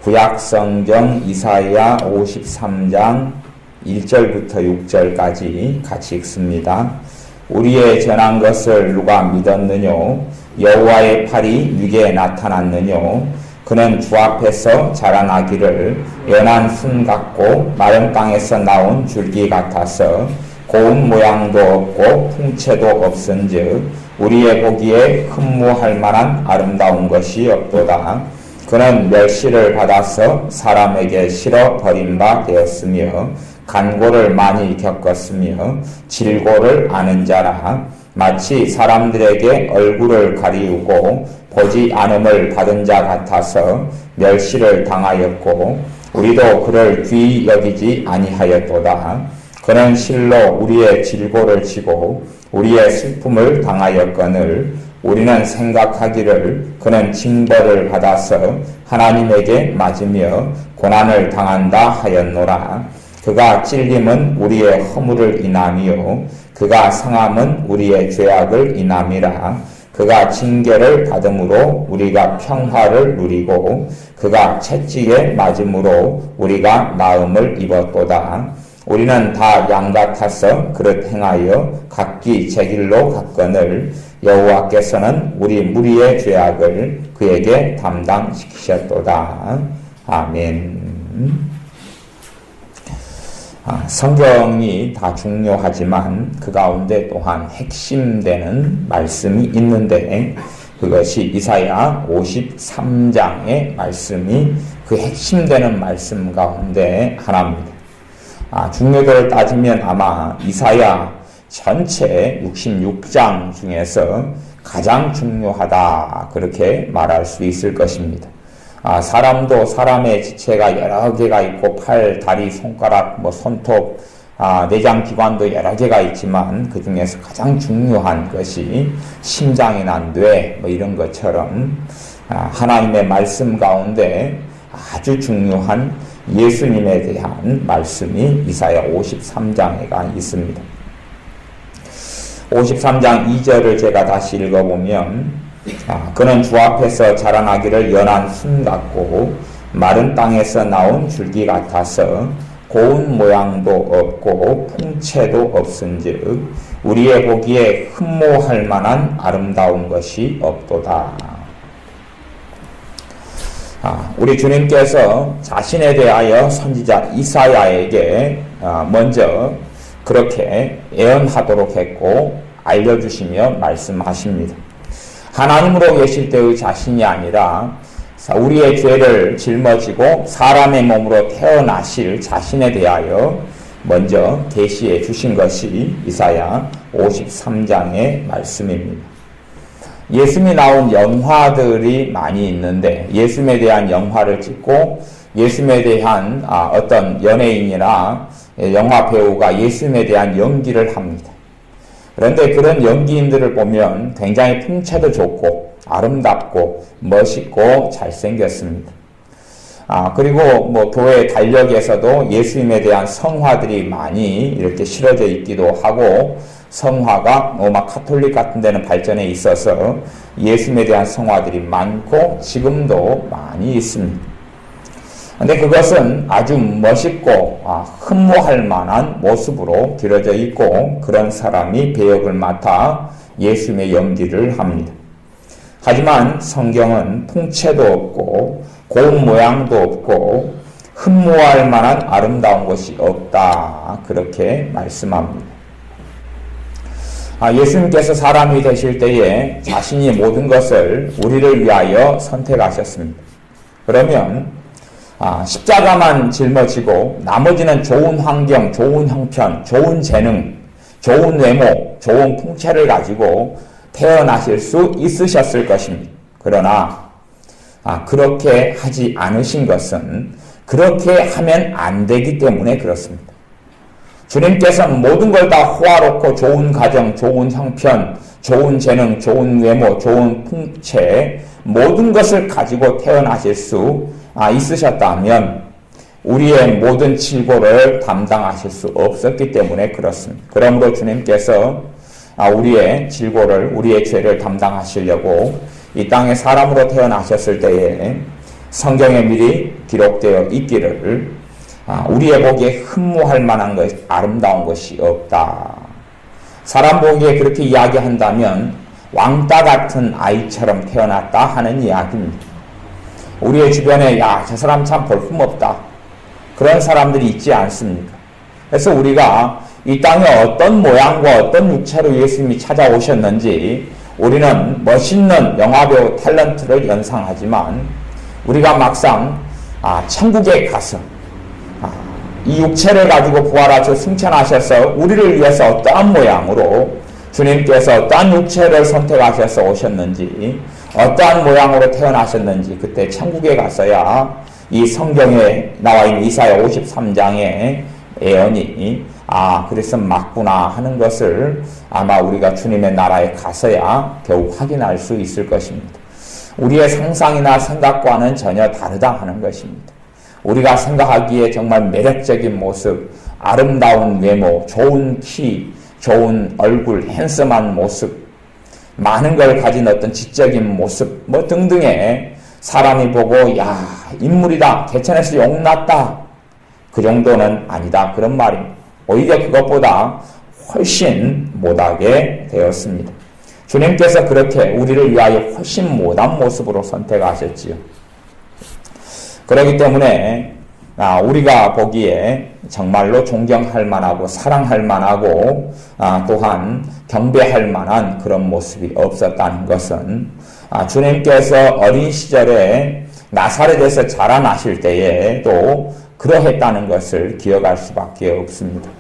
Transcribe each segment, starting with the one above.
구약성경 이사야 53장 1절부터 6절까지 같이 읽습니다. 우리의 전한 것을 누가 믿었느뇨? 여호와의 팔이 위기에 나타났느뇨? 그는 주 앞에서 자라나기를 연한 순 같고 마른 땅에서 나온 줄기 같아서 고운 모양도 없고 풍채도 없은즉 우리의 보기에 흠모할 만한 아름다운 것이 없도다. 그는 멸시를 받아서 사람에게 실어 버린 바 되었으며 간고를 많이 겪었으며 질고를 아는 자라. 마치 사람들에게 얼굴을 가리우고 보지 않음을 받은 자 같아서 멸시를 당하였고 우리도 그를 귀히 여기지 아니하였도다. 그는 실로 우리의 질고를 치고 우리의 슬픔을 당하였거늘 우리는 생각하기를 그는 징벌을 받아서 하나님에게 맞으며 고난을 당한다 하였노라. 그가 찔림은 우리의 허물을 인함이요 그가 상함은 우리의 죄악을 인함이라. 그가 징계를 받음으로 우리가 평화를 누리고 그가 채찍에 맞음으로 우리가 나음을 입었도다. 우리는 다 양 같아서 그릇 행하여 각기 제 길로 갔거늘 여호와께서는 우리 무리의 죄악을 그에게 담당시키셨도다. 아멘. 성경이 다 중요하지만 그 가운데 또한 핵심되는 말씀이 있는데 그것이 이사야 53장의 말씀이 그 핵심되는 말씀 가운데 하나입니다. 중요도를 따지면 아마 이사야 전체 66장 중에서 가장 중요하다 그렇게 말할 수 있을 것입니다. 사람도 사람의 지체가 여러 개가 있고 팔, 다리, 손가락, 손톱, 내장기관도 여러 개가 있지만 그 중에서 가장 중요한 것이 심장이나 뇌 이런 것처럼 하나님의 말씀 가운데 아주 중요한 예수님에 대한 말씀이 이사야 53장에가 있습니다. 53장 2절을 제가 다시 읽어보면 그는 주 앞에서 자라나기를 연한 순 같고 마른 땅에서 나온 줄기 같아서 고운 모양도 없고 풍채도 없은즉 우리의 보기에 흠모할 만한 아름다운 것이 없도다. 우리 주님께서 자신에 대하여 선지자 이사야에게 먼저 그렇게 예언하도록 했고 알려주시며 말씀하십니다. 하나님으로 계실 때의 자신이 아니라 우리의 죄를 짊어지고 사람의 몸으로 태어나실 자신에 대하여 먼저 계시해 주신 것이 이사야 53장의 말씀입니다. 예수님이 나온 영화들이 많이 있는데 예수님에 대한 영화를 찍고 예수님에 대한 어떤 연예인이나 영화 배우가 예수님에 대한 연기를 합니다. 그런데 그런 연기인들을 보면 굉장히 풍채도 좋고 아름답고 멋있고 잘생겼습니다. 그리고 교회 달력에서도 예수님에 대한 성화들이 많이 이렇게 실어져 있기도 하고 성화가 카톨릭 같은 데는 발전해 있어서 예수님에 대한 성화들이 많고 지금도 많이 있습니다. 근데 그것은 아주 멋있고 흠모할 만한 모습으로 들어져 있고 그런 사람이 배역을 맡아 예수님의 연기를 합니다. 하지만 성경은 풍채도 없고 고운 모양도 없고 흠모할 만한 아름다운 것이 없다 그렇게 말씀합니다. 예수님께서 사람이 되실 때에 자신이 모든 것을 우리를 위하여 선택하셨습니다. 그러면 십자가만 짊어지고 나머지는 좋은 환경, 좋은 형편, 좋은 재능, 좋은 외모, 좋은 풍채를 가지고 태어나실 수 있으셨을 것입니다. 그러나 그렇게 하지 않으신 것은 그렇게 하면 안 되기 때문에 그렇습니다. 주님께서는 모든 걸 다 호화롭고 좋은 가정, 좋은 형편, 좋은 재능, 좋은 외모, 좋은 풍채 모든 것을 가지고 태어나실 수 있으셨다면 우리의 모든 질고를 담당하실 수 없었기 때문에 그렇습니다. 그러므로 주님께서 우리의 질고를, 우리의 죄를 담당하시려고 이 땅에 사람으로 태어나셨을 때에 성경에 미리 기록되어 있기를 우리의 보기에 흠모할 만한 것, 아름다운 것이 없다. 사람 보기에 그렇게 이야기한다면 왕따 같은 아이처럼 태어났다 하는 이야기입니다. 우리의 주변에 저 사람 참 볼품없다. 그런 사람들이 있지 않습니까? 그래서 우리가 이 땅에 어떤 모양과 어떤 육체로 예수님이 찾아오셨는지 우리는 멋있는 영화배우 탤런트를 연상하지만 우리가 막상 천국에 가서 이 육체를 가지고 부활하셔 승천하셔서 우리를 위해서 어떠한 모양으로 주님께서 어떠한 육체를 선택하셔서 오셨는지 어떠한 모양으로 태어나셨는지 그때 천국에 가서야 이 성경에 나와 있는 이사야 53장의 예언이 그래서 맞구나 하는 것을 아마 우리가 주님의 나라에 가서야 겨우 확인할 수 있을 것입니다. 우리의 상상이나 생각과는 전혀 다르다 하는 것입니다. 우리가 생각하기에 정말 매력적인 모습, 아름다운 외모, 좋은 키, 좋은 얼굴, 핸섬한 모습, 많은 걸 가진 어떤 지적인 모습 등등의 사람이 보고 인물이다, 개천에서 용났다, 그 정도는 아니다 그런 말입니다. 오히려 그것보다 훨씬 못하게 되었습니다. 주님께서 그렇게 우리를 위하여 훨씬 못한 모습으로 선택하셨지요. 그렇기 때문에 우리가 보기에 정말로 존경할 만하고 사랑할 만하고 또한 경배할 만한 그런 모습이 없었다는 것은 주님께서 어린 시절에 나사렛에서 자라나실 때에도 그러했다는 것을 기억할 수밖에 없습니다.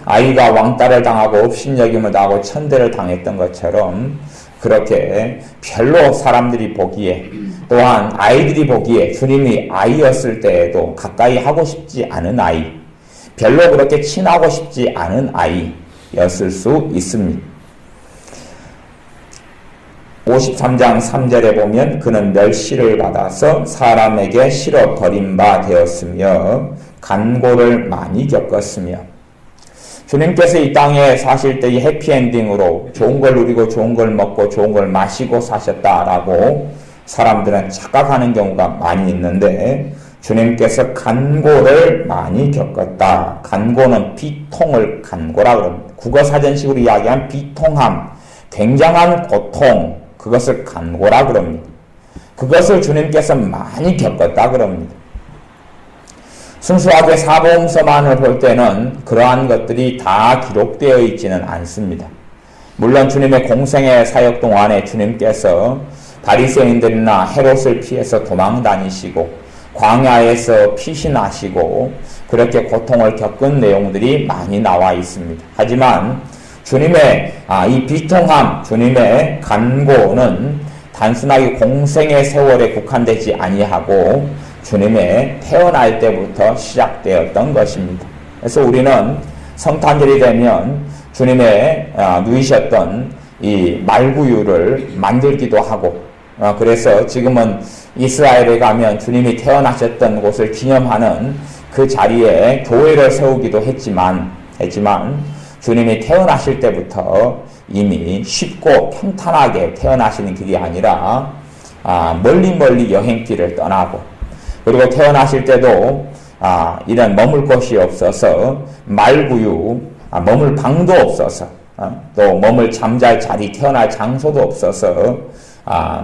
아이가 왕따를 당하고 업신여김을 당하고 천대를 당했던 것처럼 그렇게 별로 사람들이 보기에 또한 아이들이 보기에 주님이 아이였을 때에도 가까이 하고 싶지 않은 아이, 별로 그렇게 친하고 싶지 않은 아이였을 수 있습니다. 53장 3절에 보면 그는 멸시를 받아서 사람에게 실어 버린 바 되었으며 간고를 많이 겪었으며 주님께서 이 땅에 사실 때 이 해피엔딩으로 좋은 걸 누리고 좋은 걸 먹고 좋은 걸 마시고 사셨다라고 사람들은 착각하는 경우가 많이 있는데 주님께서 간고를 많이 겪었다. 간고는 비통을 간고라 그럽니다. 국어사전식으로 이야기한 비통함, 굉장한 고통, 그것을 간고라 그럽니다. 그것을 주님께서 많이 겪었다 그럽니다. 순수하게 사복음서만을 볼 때는 그러한 것들이 다 기록되어 있지는 않습니다. 물론 주님의 공생의 사역 동안에 주님께서 바리새인들이나 헤롯을 피해서 도망 다니시고 광야에서 피신하시고 그렇게 고통을 겪은 내용들이 많이 나와 있습니다. 하지만 주님의 이 비통함, 주님의 간고는 단순하게 공생의 세월에 국한되지 아니하고 주님의 태어날 때부터 시작되었던 것입니다. 그래서 우리는 성탄절이 되면 주님의 누이셨던 이 말구유를 만들기도 하고 그래서 지금은 이스라엘에 가면 주님이 태어나셨던 곳을 기념하는 그 자리에 교회를 세우기도 했지만 주님이 태어나실 때부터 이미 쉽고 평탄하게 태어나시는 길이 아니라 멀리 여행길을 떠나고 그리고 태어나실 때도 이런 머물 곳이 없어서 말구유, 머물 방도 없어서 또 머물 잠잘 자리, 태어날 장소도 없어서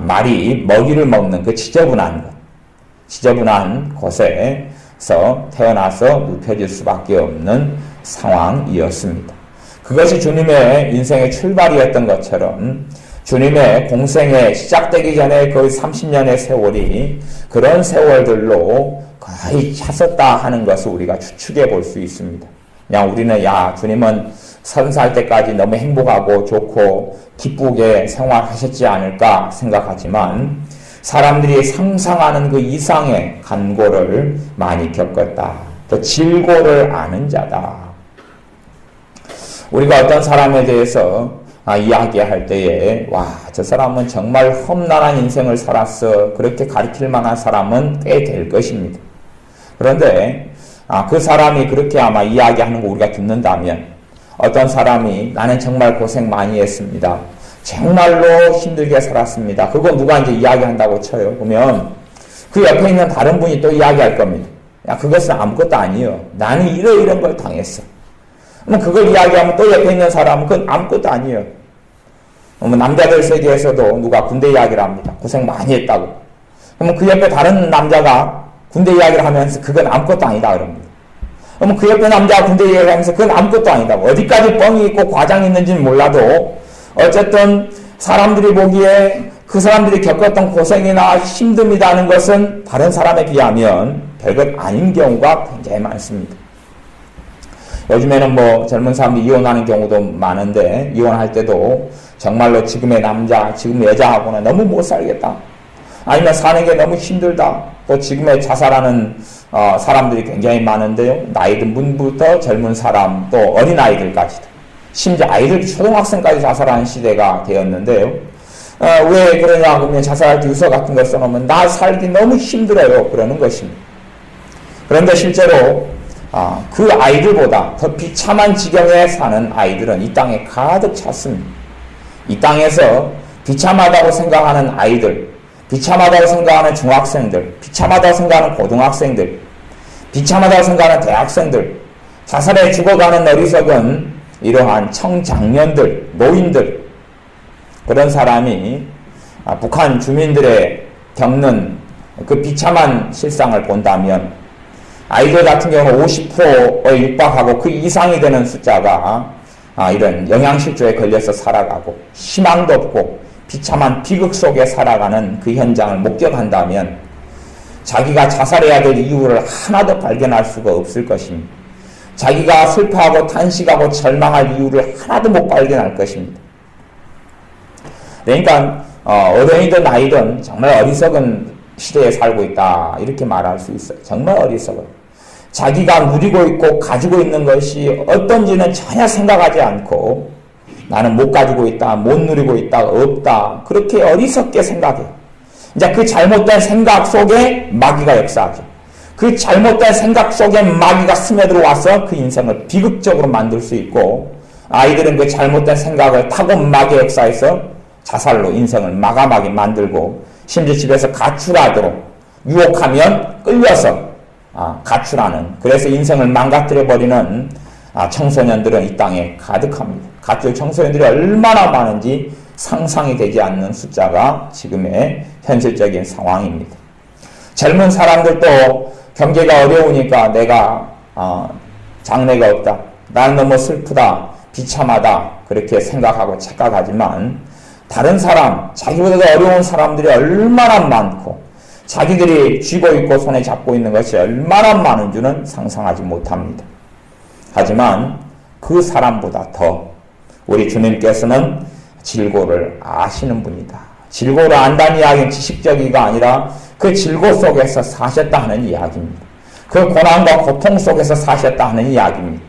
말이 먹이를 먹는 그 지저분한 곳에서 태어나서 눕혀질 수밖에 없는 상황이었습니다. 그것이 주님의 인생의 출발이었던 것처럼 주님의 공생에 시작되기 전에 거의 30년의 세월이 그런 세월들로 거의 찼었다 하는 것을 우리가 추측해 볼 수 있습니다. 그냥 우리는 주님은 30살 때까지 너무 행복하고 좋고 기쁘게 생활하셨지 않을까 생각하지만 사람들이 상상하는 그 이상의 간고를 많이 겪었다. 또 질고를 아는 자다. 우리가 어떤 사람에 대해서 이야기할 때에 저 사람은 정말 험난한 인생을 살았어. 그렇게 가르칠 만한 사람은 꽤 될 것입니다. 그런데 그 사람이 그렇게 아마 이야기하는 거 우리가 듣는다면 어떤 사람이 나는 정말 고생 많이 했습니다. 정말로 힘들게 살았습니다. 그거 누가 이제 이야기한다고 쳐요. 그러면 그 옆에 있는 다른 분이 또 이야기할 겁니다. 야, 그것은 아무것도 아니에요. 나는 이런 걸 당했어. 그럼 그걸 이야기하면 또 옆에 있는 사람은 그건 아무것도 아니에요. 남자들 세계에서도 누가 군대 이야기를 합니다. 고생 많이 했다고. 그러면 그 옆에 다른 남자가 군대 이야기를 하면서 그건 아무것도 아니다 그럽니다. 그러면 그 옆에 남자가 군대 이야기를 하면서 그건 아무것도 아니다고. 어디까지 뻥이 있고 과장이 있는지는 몰라도 어쨌든 사람들이 보기에 그 사람들이 겪었던 고생이나 힘듦이라는 것은 다른 사람에 비하면 별것 아닌 경우가 굉장히 많습니다. 요즘에는 뭐 젊은 사람들이 이혼하는 경우도 많은데 이혼할 때도 정말로 지금의 남자, 지금 여자하고는 너무 못 살겠다. 아니면 사는 게 너무 힘들다. 또 지금의 자살하는 사람들이 굉장히 많은데요. 나이 든 분부터 젊은 사람 또 어린아이들까지도. 심지어 아이들 초등학생까지 자살하는 시대가 되었는데요. 왜 그러냐 그러면 자살할 때 유서 같은 거 써놓으면 나 살기 너무 힘들어요. 그러는 것입니다. 그런데 실제로 그 아이들보다 더 비참한 지경에 사는 아이들은 이 땅에 가득 찼습니다. 이 땅에서 비참하다고 생각하는 아이들, 비참하다고 생각하는 중학생들, 비참하다고 생각하는 고등학생들, 비참하다고 생각하는 대학생들, 자살에 죽어가는 어리석은 이러한 청장년들, 노인들, 그런 사람이 북한 주민들의 겪는 그 비참한 실상을 본다면 아이들 같은 경우는 50%에 육박하고 그 이상이 되는 숫자가 이런 영양실조에 걸려서 살아가고 희망도 없고 비참한 비극 속에 살아가는 그 현장을 목격한다면 자기가 자살해야 될 이유를 하나도 발견할 수가 없을 것입니다. 자기가 슬퍼하고 탄식하고 절망할 이유를 하나도 못 발견할 것입니다. 그러니까 어른이든 아이든 정말 어리석은 시대에 살고 있다 이렇게 말할 수 있어요. 정말 어리석어요. 자기가 누리고 있고 가지고 있는 것이 어떤지는 전혀 생각하지 않고 나는 못 가지고 있다, 못 누리고 있다, 없다 그렇게 어리석게 생각해요. 이제 그 잘못된 생각 속에 마귀가 역사하죠. 그 잘못된 생각 속에 마귀가 스며들어와서 그 인생을 비극적으로 만들 수 있고 아이들은 그 잘못된 생각을 타고 마귀의 역사에서 자살로 인생을 마감하게 만들고 심지어 집에서 가출하도록 유혹하면 끌려서 가출하는 그래서 인생을 망가뜨려버리는 청소년들은 이 땅에 가득합니다. 가출 청소년들이 얼마나 많은지 상상이 되지 않는 숫자가 지금의 현실적인 상황입니다. 젊은 사람들도 경제가 어려우니까 내가 장래가 없다. 나는 너무 슬프다. 비참하다. 그렇게 생각하고 착각하지만 다른 사람, 자기보다 더 어려운 사람들이 얼마나 많고 자기들이 쥐고 있고 손에 잡고 있는 것이 얼마나 많은 줄은 상상하지 못합니다. 하지만 그 사람보다 더 우리 주님께서는 질고를 아시는 분이다. 질고를 안다는 이야기는 지식적이가 아니라 그 질고 속에서 사셨다 하는 이야기입니다. 그 고난과 고통 속에서 사셨다 하는 이야기입니다.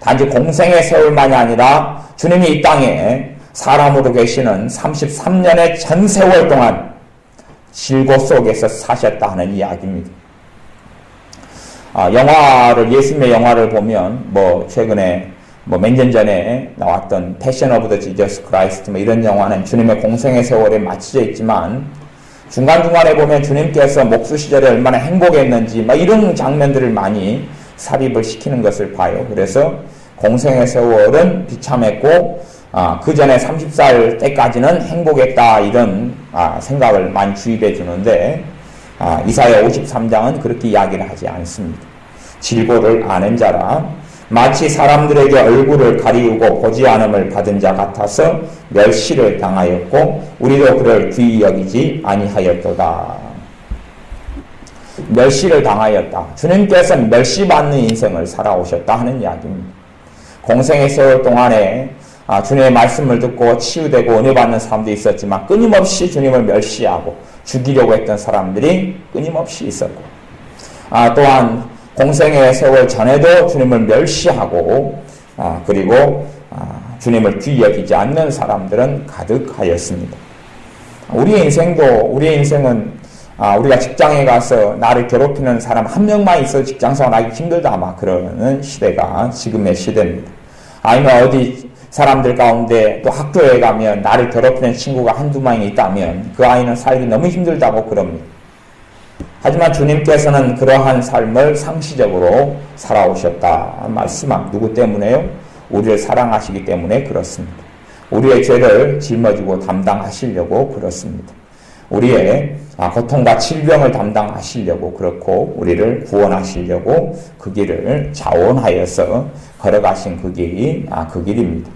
단지 공생의 세월만이 아니라 주님이 이 땅에 사람으로 계시는 33년의 전 세월 동안 질고 속에서 사셨다 하는 이야기입니다. 예수님의 영화를 보면 최근에 몇 년 전에 나왔던 패션 오브 더 지저스 크라이스트 이런 영화는 주님의 공생의 세월에 맞춰져 있지만 중간중간에 보면 주님께서 목수 시절에 얼마나 행복했는지 이런 장면들을 많이 삽입을 시키는 것을 봐요. 그래서 공생의 세월은 비참했고 그 전에 30살 때까지는 행복했다 이런 생각을 많이 주입해 주는데 이사야 53장은 그렇게 이야기를 하지 않습니다. 질고를 아는 자라 마치 사람들에게 얼굴을 가리우고 보지 않음을 받은 자 같아서 멸시를 당하였고 우리도 그를 귀히 여기지 아니하였도다. 멸시를 당하였다. 주님께서 멸시받는 인생을 살아오셨다 하는 이야기입니다. 공생의 세월 동안에 주님의 말씀을 듣고 치유되고 은혜받는 사람도 있었지만 끊임없이 주님을 멸시하고 죽이려고 했던 사람들이 끊임없이 있었고 또한 공생의 세월 전에도 주님을 멸시하고 그리고 주님을 귀히 여기지 않는 사람들은 가득하였습니다. 우리의 인생은 우리가 직장에 가서 나를 괴롭히는 사람 한 명만 있어도 직장생활 하기 힘들다 그러는 시대가 지금의 시대입니다. 아니면 어디 사람들 가운데 또 학교에 가면 나를 괴롭히는 친구가 한두 명이 있다면 그 아이는 살기 너무 힘들다고 그럽니다. 하지만 주님께서는 그러한 삶을 상시적으로 살아오셨다 말씀합니다. 누구 때문에요? 우리를 사랑하시기 때문에 그렇습니다. 우리의 죄를 짊어지고 담당하시려고 그렇습니다. 우리의 고통과 질병을 담당하시려고 그렇고 우리를 구원하시려고 그 길을 자원하여서 걸어가신 그 길입니다.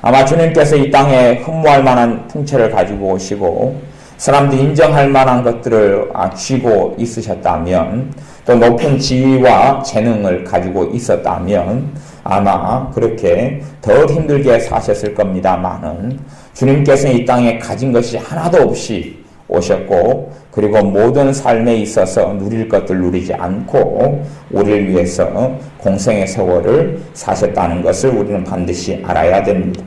아마 주님께서 이 땅에 흠모할 만한 풍채를 가지고 오시고 사람들이 인정할 만한 것들을 쥐고 있으셨다면 또 높은 지위와 재능을 가지고 있었다면 아마 그렇게 더 힘들게 사셨을 겁니다만은 주님께서 이 땅에 가진 것이 하나도 없이 오셨고 그리고 모든 삶에 있어서 누릴 것들 누리지 않고 우리를 위해서 공생의 세월을 사셨다는 것을 우리는 반드시 알아야 됩니다.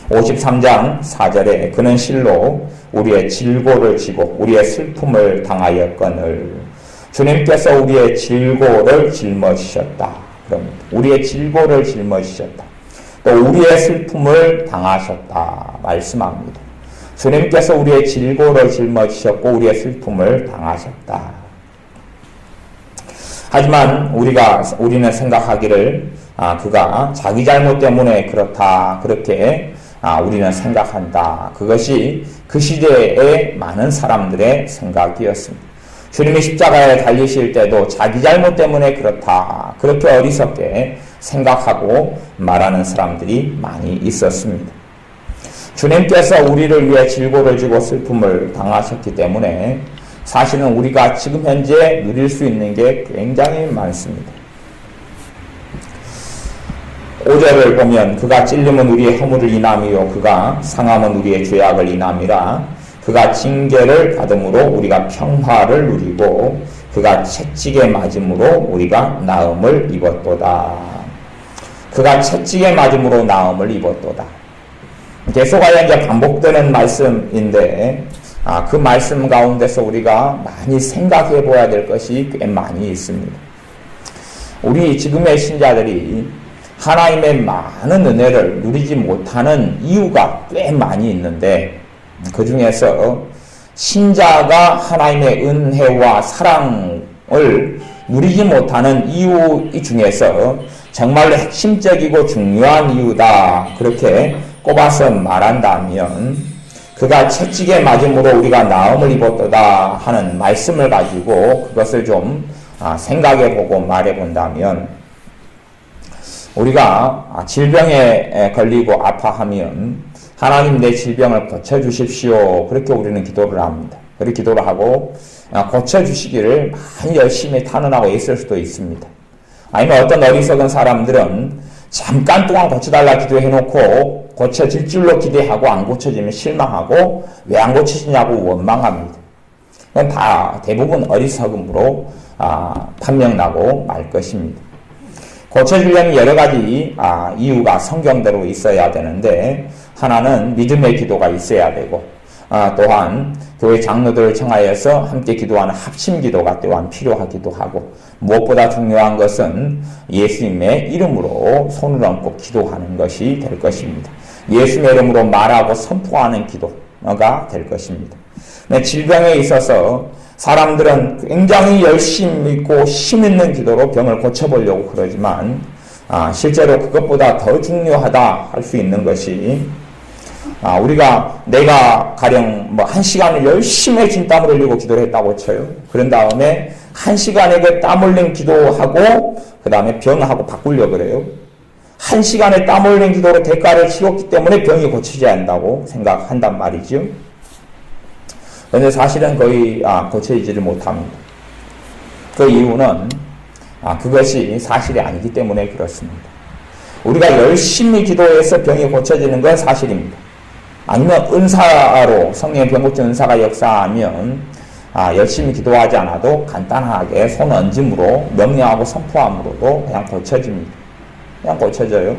53장 4절에 그는 실로 우리의 질고를 지고 우리의 슬픔을 당하였거늘 주님께서 우리의 질고를 짊어지셨다. 그럽니다. 우리의 질고를 짊어지셨다. 또 우리의 슬픔을 당하셨다. 말씀합니다. 주님께서 우리의 질고를 짊어지셨고 우리의 슬픔을 당하셨다. 하지만 우리는 생각하기를 그가 자기 잘못 때문에 그렇다. 그렇게 우리는 생각한다. 그것이 그 시대의 많은 사람들의 생각이었습니다. 주님이 십자가에 달리실 때도 자기 잘못 때문에 그렇다. 그렇게 어리석게 생각하고 말하는 사람들이 많이 있었습니다. 주님께서 우리를 위해 질고를 지고 슬픔을 당하셨기 때문에 사실은 우리가 지금 현재 누릴 수 있는 게 굉장히 많습니다. 5절을 보면 그가 찔림은 우리의 허물을 인함이요 그가 상함은 우리의 죄악을 인함이라 그가 징계를 받음으로 우리가 평화를 누리고 그가 채찍에 맞음으로 우리가 나음을 입었도다. 그가 채찍에 맞음으로 나음을 입었도다. 계속하여 이제 반복되는 말씀인데 그 말씀 가운데서 우리가 많이 생각해 보아야 될 것이 꽤 많이 있습니다. 우리 지금의 신자들이 하나님의 많은 은혜를 누리지 못하는 이유가 꽤 많이 있는데 그 중에서 신자가 하나님의 은혜와 사랑을 누리지 못하는 이유 중에서 정말로 핵심적이고 중요한 이유다. 그렇게 꼽아서 말한다면 그가 채찍에 맞음으로 우리가 나음을 입었도다 하는 말씀을 가지고 그것을 좀 생각해보고 말해본다면 우리가 질병에 걸리고 아파하면 하나님 내 질병을 고쳐주십시오. 그렇게 우리는 기도를 합니다. 그렇게 기도를 하고 고쳐주시기를 많이 열심히 탄원하고 있을 수도 있습니다. 아니면 어떤 어리석은 사람들은 잠깐 동안 고쳐달라 기도해놓고 고쳐질 줄로 기대하고 안 고쳐지면 실망하고 왜 안 고쳐지냐고 원망합니다. 그건 다 대부분 어리석음으로 판명나고 말 것입니다. 고쳐주려면 여러 가지 이유가 성경대로 있어야 되는데 하나는 믿음의 기도가 있어야 되고 또한 교회 장로들을 청하여서 함께 기도하는 합심 기도가 또한 필요하기도 하고 무엇보다 중요한 것은 예수님의 이름으로 손을 얹고 기도하는 것이 될 것입니다. 예수님의 이름으로 말하고 선포하는 기도가 될 것입니다. 질병에 있어서 사람들은 굉장히 열심 있고 힘 있는 기도로 병을 고쳐보려고 그러지만 실제로 그것보다 더 중요하다 할 수 있는 것이 내가 가령 1시간을 열심히 진땀을 흘리고 기도를 했다고 쳐요. 그런 다음에 1시간에 그 땀 흘린 기도하고 그 다음에 병하고 바꾸려고 그래요. 1시간에 땀 흘린 기도로 대가를 치렀기 때문에 병이 고치지 않는다고 생각한단 말이죠. 그런데 사실은 거의 고쳐지지를 못합니다. 그 이유는 그것이 사실이 아니기 때문에 그렇습니다. 우리가 열심히 기도해서 병이 고쳐지는 건 사실입니다. 아니면 은사로 성령의 병 고치는 은사가 역사하면 열심히 기도하지 않아도 간단하게 손 얹음으로 명령하고 선포함으로도 그냥 고쳐집니다. 그냥 고쳐져요.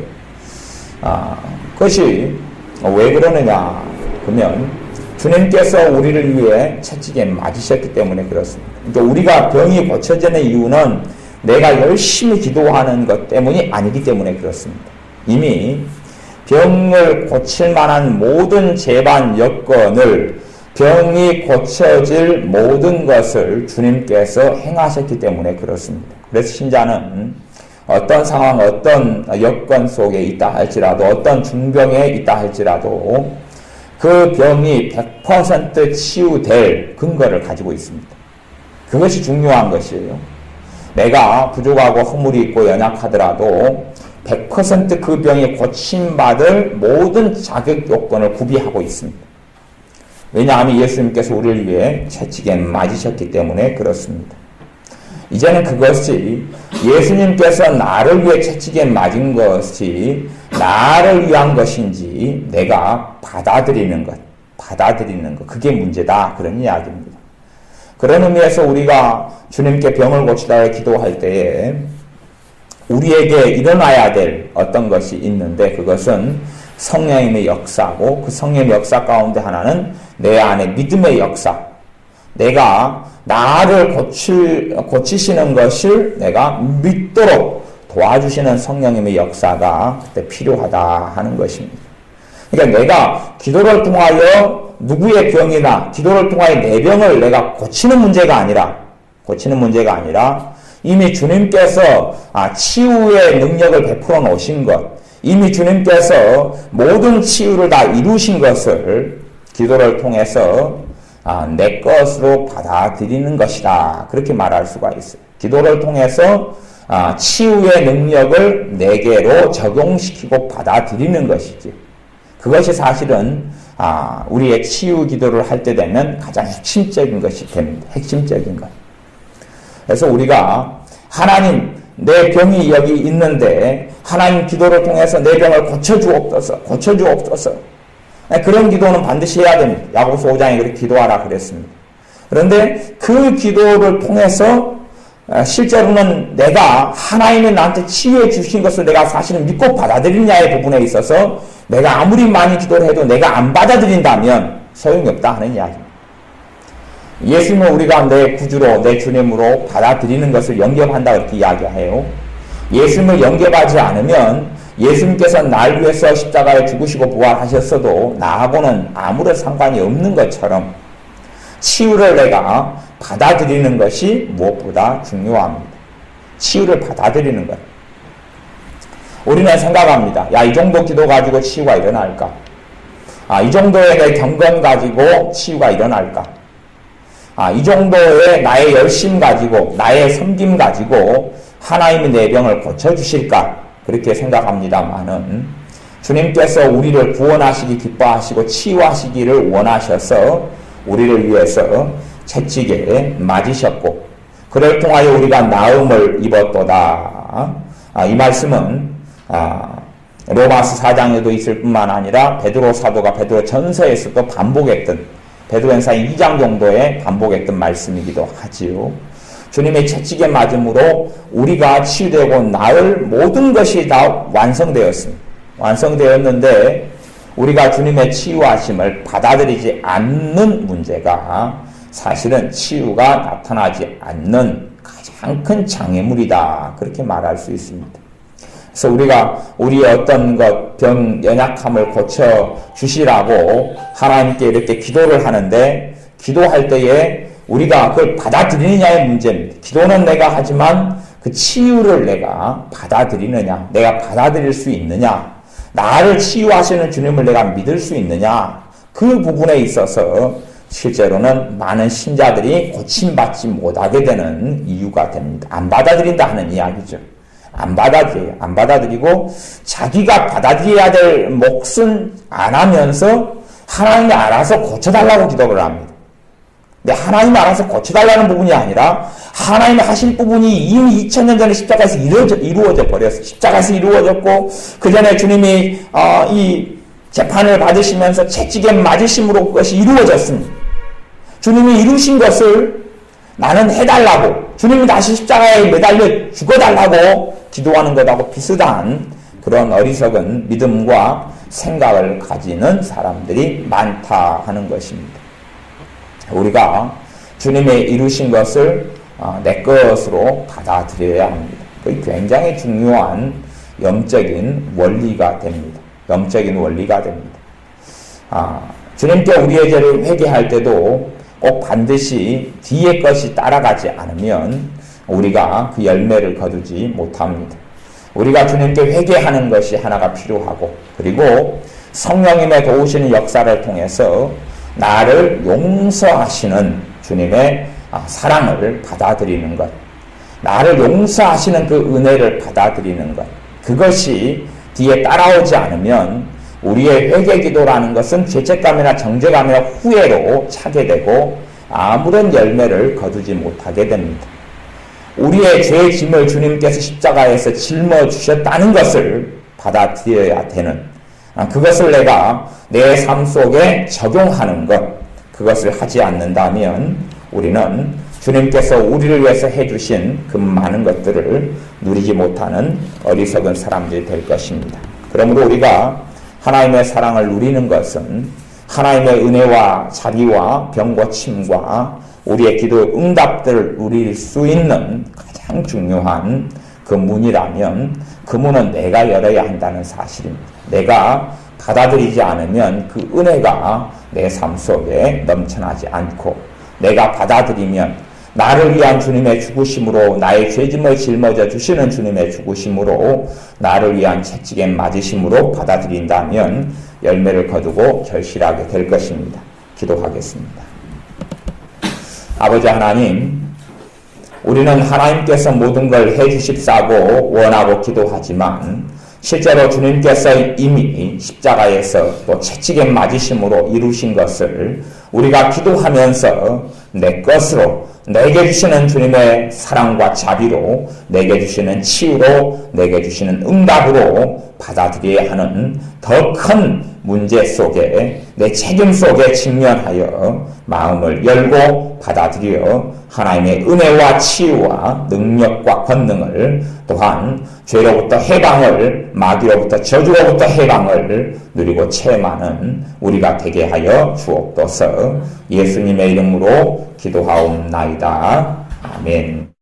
그것이 왜 그러느냐 그러면 주님께서 우리를 위해 채찍에 맞으셨기 때문에 그렇습니다. 그러니까 우리가 병이 고쳐지는 이유는 내가 열심히 기도하는 것 때문이 아니기 때문에 그렇습니다. 이미 병을 고칠 만한 모든 재반 여건을 병이 고쳐질 모든 것을 주님께서 행하셨기 때문에 그렇습니다. 그래서 신자는 어떤 상황, 어떤 여건 속에 있다 할지라도, 어떤 중병에 있다 할지라도 그 병이 100% 치유될 근거를 가지고 있습니다. 그것이 중요한 것이에요. 내가 부족하고 허물이 있고 연약하더라도 100% 그 병이 고침받을 모든 자격 요건을 구비하고 있습니다. 왜냐하면 예수님께서 우리를 위해 채찍에 맞으셨기 때문에 그렇습니다. 이제는 그것이 예수님께서 나를 위해 채찍에 맞은 것이 나를 위한 것인지 내가 받아들이는 것, 그게 문제다, 그런 이야기입니다. 그런 의미에서 우리가 주님께 병을 고치달라고 기도할 때에 우리에게 일어나야 될 어떤 것이 있는데, 그것은 성령님의 역사고, 그 성령의 역사 가운데 하나는 내 안에 믿음의 역사, 내가 나를 고치시는 것을 내가 믿도록 도와주시는 성령님의 역사가 그때 필요하다 하는 것입니다. 그러니까 내가 기도를 통하여 누구의 병이나 기도를 통하여 내 병을 내가 고치는 문제가 아니라 이미 주님께서 치유의 능력을 베풀어 놓으신 것, 이미 주님께서 모든 치유를 다 이루신 것을 기도를 통해서 내 것으로 받아들이는 것이다, 그렇게 말할 수가 있어요. 기도를 통해서 치유의 능력을 내게로 적용시키고 받아들이는 것이지. 그것이 사실은 우리의 치유 기도를 할 때 되면 가장 핵심적인 것이 됩니다. 핵심적인 것. 그래서 우리가 하나님, 내 병이 여기 있는데 하나님 기도를 통해서 내 병을 고쳐주옵소서. 그런 기도는 반드시 해야 됩니다. 야고보서 5장에 그렇게 기도하라 그랬습니다. 그런데 그 기도를 통해서 실제로는 내가 하나님이 나한테 치유해 주신 것을 내가 사실은 믿고 받아들이냐의 부분에 있어서 내가 아무리 많이 기도를 해도 내가 안 받아들인다면 소용이 없다 하는 이야기입니다. 예수님은 우리가 내 구주로, 내 주님으로 받아들이는 것을 영접한다 그렇게 이야기해요. 예수님을 영접하지 않으면 예수님께서 날 위해서 십자가에 죽으시고 부활하셨어도 나하고는 아무런 상관이 없는 것처럼 치유를 내가 받아들이는 것이 무엇보다 중요합니다. 치유를 받아들이는 것. 우리는 생각합니다. 이 정도 기도 가지고 치유가 일어날까? 이 정도의 내 경건 가지고 치유가 일어날까? 이 정도의 나의 열심 가지고, 나의 섬김 가지고 하나님이 내 병을 고쳐주실까? 그렇게 생각합니다만은 주님께서 우리를 구원하시기 기뻐하시고 치유하시기를 원하셔서 우리를 위해서 채찍에 맞으셨고, 그를 통하여 우리가 나음을 입었도다. 이 말씀은 로마서 4장에도 있을 뿐만 아니라 베드로 사도가 베드로 전서에서도 반복했던, 베드로전서 2장 정도에 반복했던 말씀이기도 하지요. 주님의 채찍에 맞음으로 우리가 치유되고 나을 모든 것이 다 완성되었습니다. 완성되었는데 우리가 주님의 치유하심을 받아들이지 않는 문제가 사실은 치유가 나타나지 않는 가장 큰 장애물이다, 그렇게 말할 수 있습니다. 그래서 우리가 우리의 어떤 병, 연약함을 고쳐주시라고 하나님께 이렇게 기도를 하는데, 기도할 때에 우리가 그걸 받아들이느냐의 문제입니다. 기도는 내가 하지만 그 치유를 내가 받아들이느냐, 내가 받아들일 수 있느냐, 나를 치유하시는 주님을 내가 믿을 수 있느냐, 그 부분에 있어서 실제로는 많은 신자들이 고침받지 못하게 되는 이유가 됩니다. 안 받아들인다 하는 이야기죠. 안 받아들이고 자기가 받아들여야 될 몫은 안 하면서 하나님이 알아서 고쳐달라고 기도를 합니다. 근데 하나님이 알아서 고쳐달라는 부분이 아니라 하나님이 하실 부분이 이미 2000년 전에 십자가에서 이루어져 버렸어요. 십자가에서 이루어졌고, 그 전에 주님이 이 재판을 받으시면서 채찍에 맞으심으로 그것이 이루어졌습니다. 주님이 이루신 것을 나는 해달라고, 주님이 다시 십자가에 매달려 죽어달라고 기도하는 것하고 비슷한 그런 어리석은 믿음과 생각을 가지는 사람들이 많다 하는 것입니다. 우리가 주님의 이루신 것을 내 것으로 받아들여야 합니다. 그게 굉장히 중요한 영적인 원리가 됩니다. 영적인 원리가 됩니다. 주님께 우리의 죄를 회개할 때도 꼭 반드시 뒤에 것이 따라가지 않으면 우리가 그 열매를 거두지 못합니다. 우리가 주님께 회개하는 것이 하나가 필요하고, 그리고 성령님의 도우시는 역사를 통해서 나를 용서하시는 주님의 사랑을 받아들이는 것, 나를 용서하시는 그 은혜를 받아들이는 것, 그것이 뒤에 따라오지 않으면 우리의 회개기도라는 것은 죄책감이나 정죄감이나 후회로 차게 되고 아무런 열매를 거두지 못하게 됩니다. 우리의 죄의 짐을 주님께서 십자가에서 짊어주셨다는 것을 받아들여야 되는, 그것을 내가 내 삶 속에 적용하는 것, 그것을 하지 않는다면 우리는 주님께서 우리를 위해서 해주신 그 많은 것들을 누리지 못하는 어리석은 사람들이 될 것입니다. 그러므로 우리가 하나님의 사랑을 누리는 것은 하나님의 은혜와 자비와 병고침과 우리의 기도 응답들을 누릴 수 있는 가장 중요한 그 문이라면 그 문은 내가 열어야 한다는 사실입니다. 내가 받아들이지 않으면 그 은혜가 내 삶 속에 넘쳐나지 않고, 내가 받아들이면 나를 위한 주님의 죽으심으로, 나의 죄짐을 짊어져 주시는 주님의 죽으심으로, 나를 위한 채찍에 맞으심으로 받아들인다면 열매를 거두고 절실하게 될 것입니다. 기도하겠습니다. 아버지 하나님, 우리는 하나님께서 모든 걸 해주십사고 원하고 기도하지만 실제로 주님께서 이미 십자가에서 또 채찍에 맞으심으로 이루신 것을 우리가 기도하면서 내 것으로, 내게 주시는 주님의 사랑과 자비로, 내게 주시는 치유로, 내게 주시는 응답으로 받아들여야 하는 더 큰 문제 속에, 내 책임 속에 직면하여 마음을 열고 받아들여 하나님의 은혜와 치유와 능력과 권능을, 또한 죄로부터 해방을, 마귀로부터 저주로부터 해방을 누리고 체험하는 우리가 되게 하여 주옵소서. 예수님의 이름으로 기도하옵나이다. 아멘.